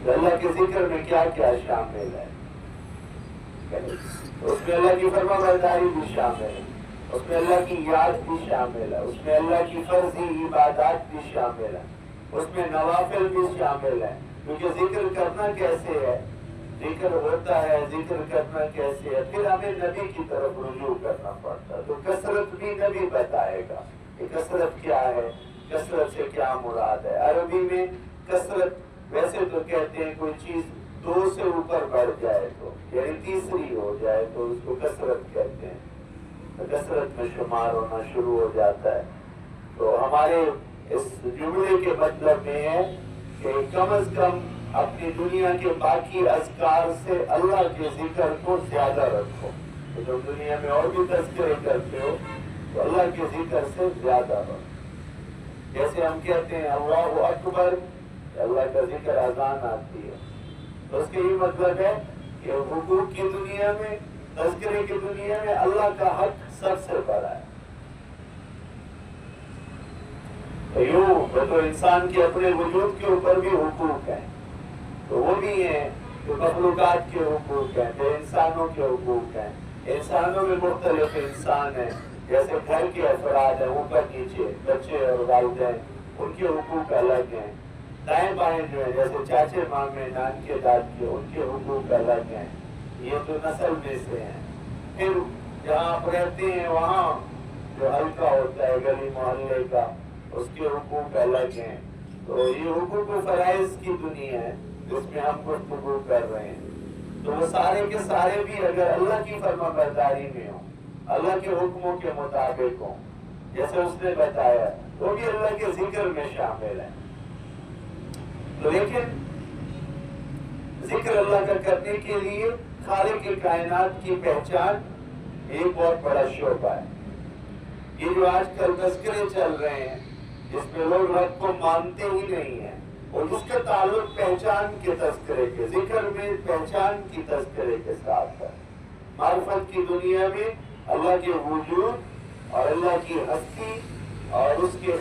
تو اللہ کے ذکر میں کیا کیا شامل ہے؟ اس میں اللہ کی فرما برداری بھی شامل ہے، اس میں اللہ کی یاد بھی شامل ہے، اس میں اللہ کی فرضی عبادات بھی شامل ہے، اس میں نوافل بھی شامل ہے۔ کیونکہ ذکر کرنا کیسے ہے، ذکر ہوتا ہے، ذکر کرنا کیسے ہے، پھر ہمیں نبی کی طرف رجوع کرنا پڑتا ہے۔ تو کثرت بھی نبی بتائے گا کہ کثرت کیا ہے، کثرت سے کیا مراد ہے۔ عربی میں کثرت ویسے تو کہتے ہیں کوئی چیز 2 سے اوپر بڑھ جائے تو، یعنی تیسری ہو جائے تو اس کو کثرت کہتے ہیں، تو کثرت میں شمار ہونا شروع ہو جاتا ہے۔ تو ہمارے اس جملے کے مطلب میں ہے کہ کم از کم اپنی دنیا کے باقی اذکار سے اللہ کے ذکر کو زیادہ رکھو۔ تو جب دنیا میں اور بھی تذکرے کرتے ہو تو اللہ کے ذکر سے زیادہ رکھو۔ جیسے ہم کہتے ہیں اللہ اکبر، اللہ کا ذکر اذان آتی ہے، تو اس کا یہ مطلب ہے کہ حقوق کی دنیا میں، تذکرے کی دنیا میں اللہ کا حق سب سے بڑا ہے۔ تو انسان کے اپنے وجود کے اوپر بھی حقوق ہیں، تو وہ بھی ہیں جو مخلوقات کے حقوق ہیں، جو انسانوں کے حقوق ہیں۔ انسانوں میں مختلف انسان ہیں، جیسے گھر کے افراد ہیں اوپر نیچے، بچے اور والدین، ان کے حقوق الگ ہیں۔ دائیں بائیں جو ہیں جیسے چاچے مامے، نانکے دادکے، ان کے حقوق الگ ہیں، یہ تو نسل میں سے ہیں۔ پھر جہاں آپ رہتے ہیں وہاں جو حلقہ ہوتا ہے گلی محلے کا، اس کے حقوق الگ ہیں۔ تو یہ حقوق و فرائض کی دنیا ہے جس میں ہم گفتگو کر رہے ہیں۔ تو وہ سارے کے سارے بھی اگر اللہ کی فرما برداری میں ہوں، اللہ کے حکموں کے مطابق ہوں جیسے اس نے بتایا، وہ بھی اللہ کے ذکر میں شامل ہیں۔ تو لیکن ذکر اللہ کا کرنے کے لیے خالق کائنات کی پہچان ایک بہت بڑا شعبہ ہے۔ یہ جو آج کل تذکرے چل رہے ہیں جس میں لوگ رب کو مانتے ہی نہیں ہیں، اور اس کا تعلق پہچان کے تذکرے کے، ذکر میں پہچان کی تذکرے کے ساتھ ہے۔ معرفت کی دنیا میں اللہ کے وجود اور اللہ کی ہستی اور اس کے